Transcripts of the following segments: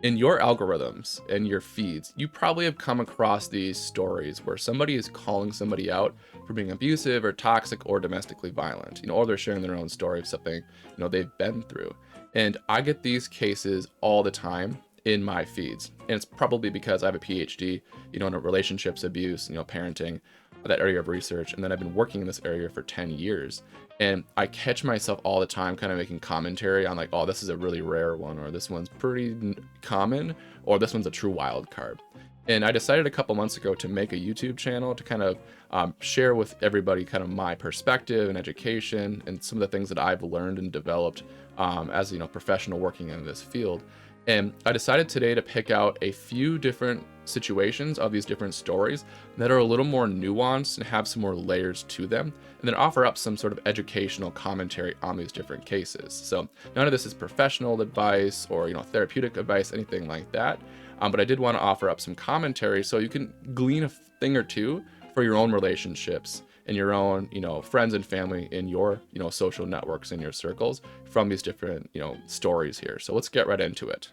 In your algorithms and your feeds, you probably have come across these stories where somebody is calling somebody out for being abusive or toxic or domestically violent, or they're sharing their own story of something, they've been through. And I get these cases all the time in my feeds. And it's probably because I have a PhD, in relationships abuse, parenting, that area of research. And then I've been working in this area for 10 years. And I catch myself all the time kind of making commentary on like, oh, this is a really rare one, or this one's pretty common, or this one's a true wild card. And I decided a couple months ago to make a YouTube channel to kind of share with everybody kind of my perspective and education and some of the things that I've learned and developed as professional working in this field. And I decided today to pick out a few different situations of these different stories that are a little more nuanced and have some more layers to them, and then offer up some sort of educational commentary on these different cases. So none of this is professional advice or therapeutic advice, anything like that. But I did want to offer up some commentary so you can glean a thing or two for your own relationships and your own, friends and family in your, social networks in your circles from these different, stories here. So let's get right into it.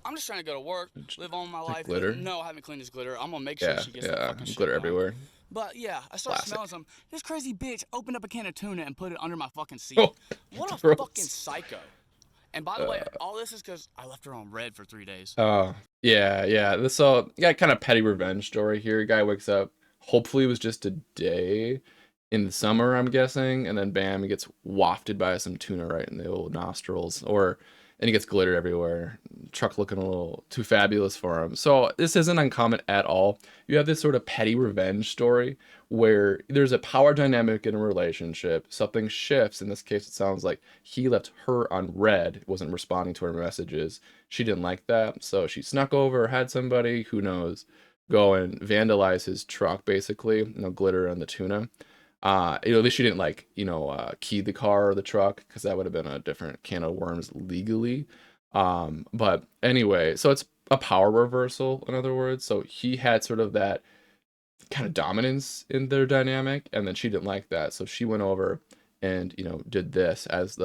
I'm just trying to go to work, live on my life. Glitter? No, I haven't cleaned this glitter. I'm gonna make sure she gets that fucking shit glitter gone. everywhere. But yeah, I started Classic. smelling some. This crazy bitch opened up a can of tuna and put it under my fucking seat. Oh, What a gross. fucking psycho. And by the way, all this is because I left her on red for 3 days. Oh, yeah. So, yeah, kind of petty revenge story here. Guy wakes up, hopefully it was just a day in the summer, I'm guessing, and then bam, he gets wafted by some tuna right in the old nostrils, and he gets glitter everywhere. Truck looking a little too fabulous for him. So this isn't uncommon at all. You have this sort of petty revenge story where there's a power dynamic in a relationship. Something shifts. In this case, it sounds like he left her on red, wasn't responding to her messages. She didn't like that, so she snuck over, had somebody, who knows, go and vandalize his truck, basically, glitter on the tuna. At least she didn't like, key the car or the truck, because that would have been a different can of worms legally. But anyway, so it's a power reversal, in other words. So he had sort of that kind of dominance in their dynamic, and then she didn't like that. So she went over and, did this as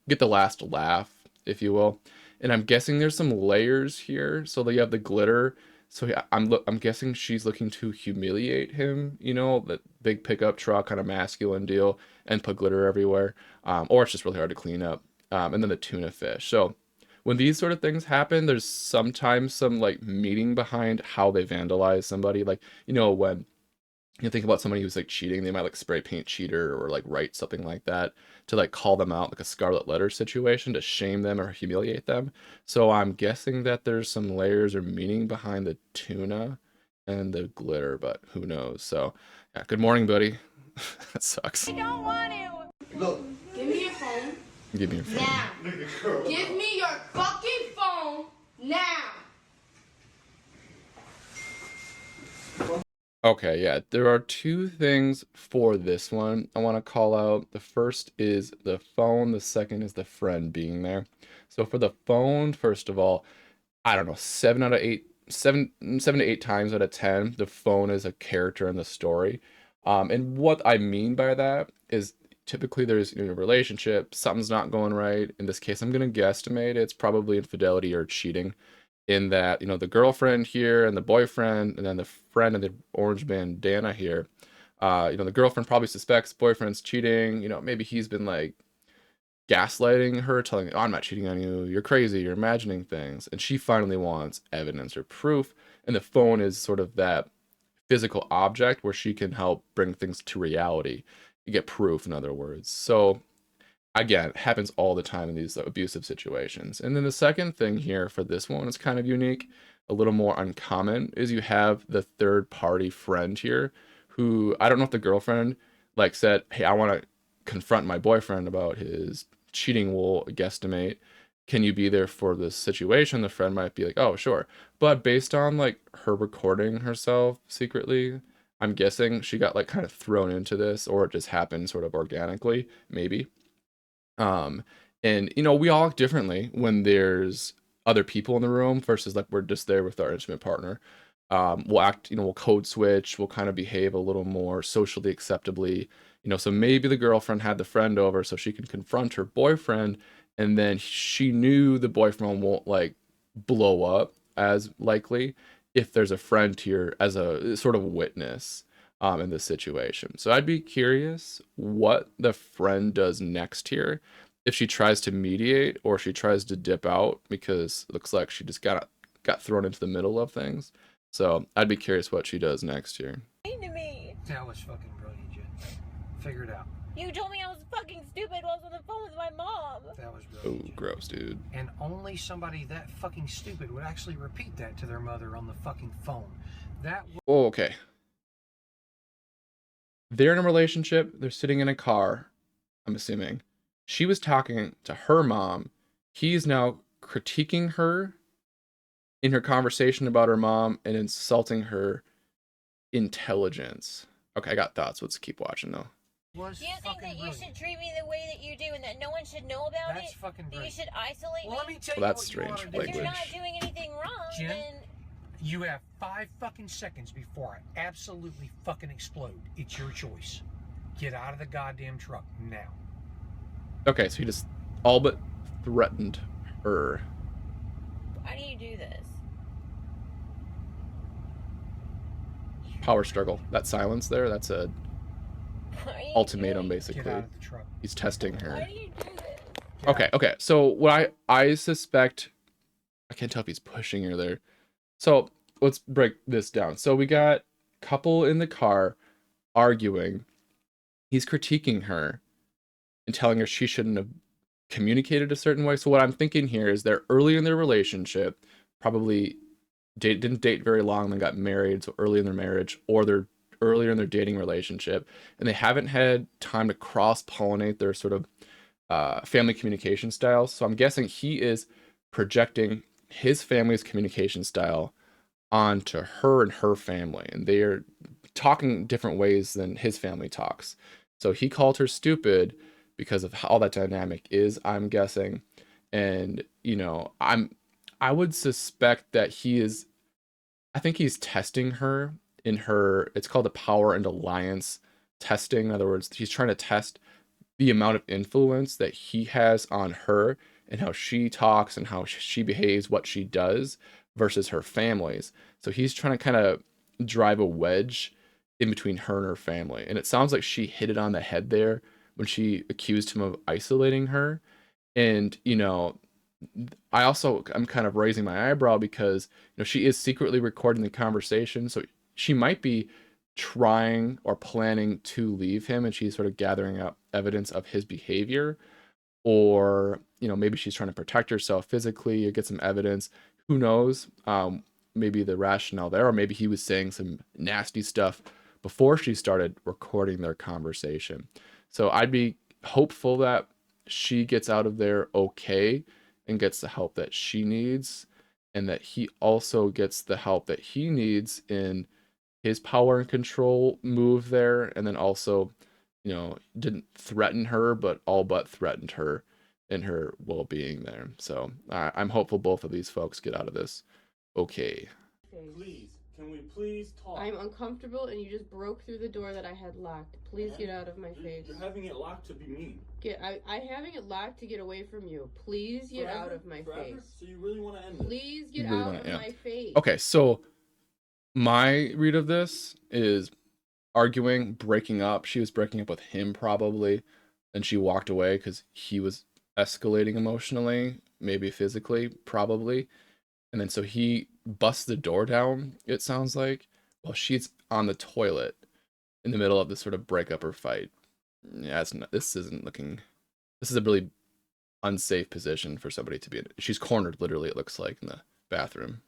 get the last laugh, if you will. And I'm guessing there's some layers here. So that you have the glitter. So yeah, I'm guessing she's looking to humiliate him, that big pickup truck kind of masculine deal, and put glitter everywhere. Or it's just really hard to clean up. And then the tuna fish. So when these sort of things happen, there's sometimes some like meaning behind how they vandalize somebody. Like, when you think about somebody who's like cheating, they might like spray paint cheater or like write something like that to like call them out, like a scarlet letter situation, to shame them or humiliate them. So I'm guessing that there's some layers or meaning behind the tuna and the glitter, but who knows. So yeah, good morning, buddy. That sucks. I don't want to. Look. Give me your phone. Give me your phone. Now. Give me your fucking phone now. Okay, yeah, there are two things for this one I want to call out. The first is the phone, the second is the friend being there. So for the phone, first of all, I don't know, 7 to 8 times out of 10, the phone is a character in the story. And what I mean by that is typically there's a relationship, something's not going right. In this case, I'm going to guesstimate it's probably infidelity or cheating, in that, the girlfriend here and the boyfriend, and then the friend and the orange bandana here. The girlfriend probably suspects boyfriend's cheating. Maybe he's been like gaslighting her, telling her, oh, I'm not cheating on you, you're crazy, you're imagining things. And she finally wants evidence or proof. And the phone is sort of that physical object where she can help bring things to reality. You get proof, in other words. So again, it happens all the time in these abusive situations. And then the second thing here for this one is kind of unique, a little more uncommon, is you have the third party friend here who, I don't know if the girlfriend like said, hey, I want to confront my boyfriend about his cheating, we'll guesstimate. Can you be there for this situation? The friend might be like, oh, sure. But based on like her recording herself secretly, I'm guessing she got like kind of thrown into this, or it just happened sort of organically, maybe. And we all act differently when there's other people in the room versus like we're just there with our intimate partner. We'll act, we'll code switch, we'll kind of behave a little more socially acceptably, so maybe the girlfriend had the friend over so she can confront her boyfriend, and then she knew the boyfriend won't like blow up as likely if there's a friend here as a sort of witness in this situation. So I'd be curious what the friend does next here, if she tries to mediate or she tries to dip out, because it looks like she just got thrown into the middle of things. So I'd be curious what she does next here. To me. That was fucking brilliant, Jen. Figure it out. You told me I was fucking stupid while I was on the phone with my mom. That was Oh, brilliant, Jen. gross, dude. And only somebody that fucking stupid would actually repeat that to their mother on the fucking phone. That Oh, okay. They're in a relationship. They're sitting in a car, I'm assuming. She was talking to her mom. He's now critiquing her in her conversation about her mom and insulting her intelligence. Okay, I got thoughts. Let's keep watching though. was Do you think fucking that you brilliant. should treat me the way that you do and that no one should know about That's it? fucking That you brilliant. should isolate Well, let me? me tell Well, you that's what you ought to strange do. If you're not language. doing anything wrong, Jen? then You have 5 fucking seconds before I absolutely fucking explode. It's your choice. Get out of the goddamn truck now. Okay, so he just all but threatened her. why do you do this? Power struggle. That silence there, that's a Why are you ultimatum, doing- Get basically. out of the truck. He's testing Why her. do you do this? Get Okay, out. okay. So what I suspect, I can't tell if he's pushing her there. So let's break this down. So we got couple in the car arguing. He's critiquing her and telling her she shouldn't have communicated a certain way. So what I'm thinking here is they're early in their relationship, probably didn't date very long, then got married, so early in their marriage, or they're earlier in their dating relationship, and they haven't had time to cross-pollinate their sort of family communication styles. So I'm guessing he is projecting his family's communication style onto her and her family, and they are talking different ways than his family talks. So he called her stupid because of how that dynamic is, I'm guessing. And I would suspect that I think he's testing her in her, it's called the power and alliance testing. In other words, he's trying to test the amount of influence that he has on her and how she talks and how she behaves, what she does versus her family's. So he's trying to kind of drive a wedge in between her and her family. And it sounds like she hit it on the head there when she accused him of isolating her. And, I'm kind of raising my eyebrow because, she is secretly recording the conversation. So she might be trying or planning to leave him, and she's sort of gathering up evidence of his behavior. Or, maybe she's trying to protect herself physically or get some evidence. Who knows? Maybe the rationale there, or maybe he was saying some nasty stuff before she started recording their conversation. So I'd be hopeful that she gets out of there okay and gets the help that she needs, and that he also gets the help that he needs in his power and control move there, and then also, didn't threaten her, but all but threatened her in her well-being there. So I'm hopeful both of these folks get out of this okay. Please, can we please talk? I'm uncomfortable and you just broke through the door that I had locked. Please get out of my face. You're having it locked to be mean. I having it locked to get away from you. Please get out of my Forever? face. So you really want to end it? Please get You really out wanna- of yeah. my face. Okay, so my read of this is arguing, breaking up. She was breaking up with him probably, and she walked away because he was escalating emotionally, maybe physically, probably. And then so he busts the door down, it sounds like, while she's on the toilet in the middle of this sort of breakup or fight. Yeah, this is a really unsafe position for somebody to be in. She's cornered, literally, it looks like, in the bathroom.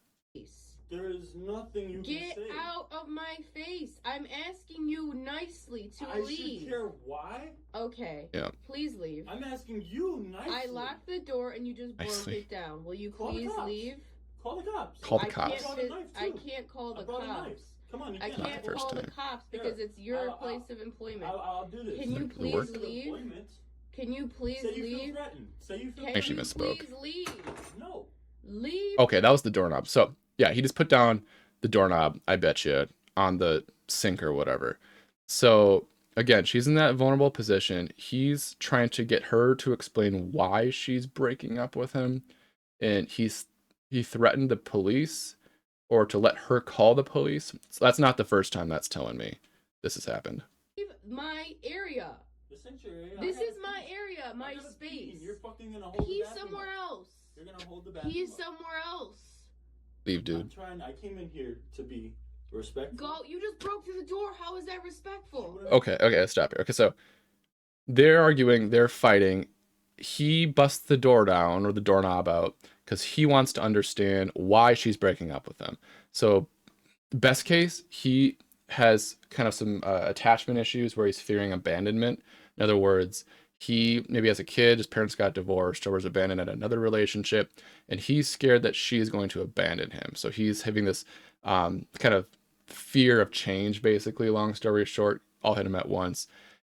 There is nothing you Get can say. out of my face. I'm asking you nicely to I leave. should care why? Okay. Yeah. Please leave. I'm asking you nicely. I locked the door and you just broke Nicely. it down. Will you Call the please cops. leave? Call the cops. Call the I cops. can't, I brought a knife, I too. can't call I the brought a knife. cops. Come on, you I can't. can't first call the time. cops Here, because it's your I'll- place of employment. I'll do this. Can you It please worked. leave? Employment. Can you please Say you feel leave? threatened. Say you feel Can Actually you misspoke. please leave? No. Leave. Okay, that was the doorknob. So, yeah, he just put down the doorknob, I bet you, on the sink or whatever. So, again, she's in that vulnerable position. He's trying to get her to explain why she's breaking up with him. And he's he threatened the police or to let her call the police. So that's not the first time that's telling me this has happened. My area. This ain't your area. This is my area, my space. You're fucking gonna hold the He's bathroom somewhere up. else. You're gonna hold the bathroom He's up. somewhere else. Leave, dude. I came in here to be respectful. Go. You just broke through the door. How is that respectful? Okay, let's stop here. Okay, so they're arguing, they're fighting. He busts the door down or the doorknob out because he wants to understand why she's breaking up with him. So, best case, he has kind of some attachment issues where he's fearing abandonment. In other words, he maybe as a kid, his parents got divorced or was abandoned at another relationship, and he's scared that she is going to abandon him. So he's having this kind of fear of change, basically. Long story short, all hit him at once.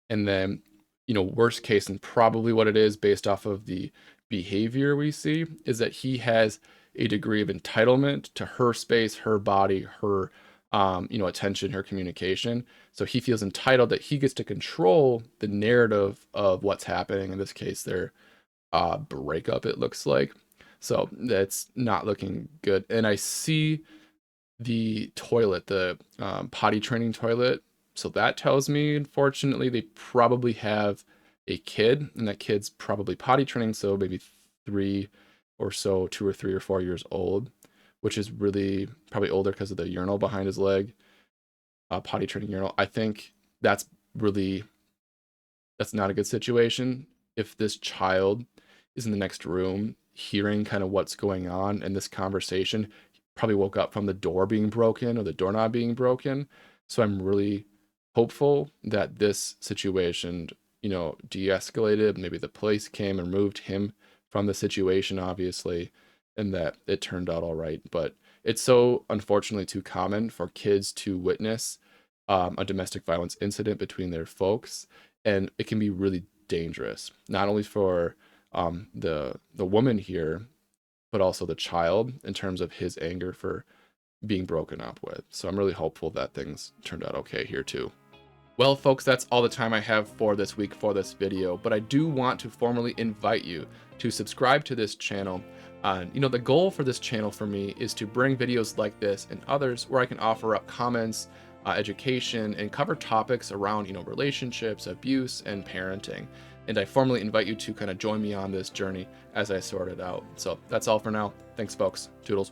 And then, worst case, and probably what it is based off of the behavior we see, is that he has a degree of entitlement to her space, her body, her attention, her communication. So he feels entitled that he gets to control the narrative of what's happening. In this case, their breakup, it looks like. So that's not looking good. And I see the toilet, the potty training toilet. So that tells me, unfortunately, they probably have a kid, and that kid's probably potty training. So maybe 3 or so, 2 or 3 or 4 years old, which is really probably older because of the urinal behind his leg, potty training urinal. I think that's not a good situation. If this child is in the next room hearing kind of what's going on in this conversation, probably woke up from the door being broken or the doorknob being broken. So I'm really hopeful that this situation, de-escalated. Maybe the police came and removed him from the situation, obviously, and that it turned out all right. But it's so unfortunately too common for kids to witness a domestic violence incident between their folks, and it can be really dangerous, not only for the woman here, but also the child in terms of his anger for being broken up with. So I'm really hopeful that things turned out okay here too. Well, folks, that's all the time I have for this week for this video, but I do want to formally invite you to subscribe to this channel. The goal for this channel for me is to bring videos like this and others where I can offer up comments, education, and cover topics around, relationships, abuse, and parenting. And I formally invite you to kind of join me on this journey as I sort it out. So that's all for now. Thanks, folks. Toodles.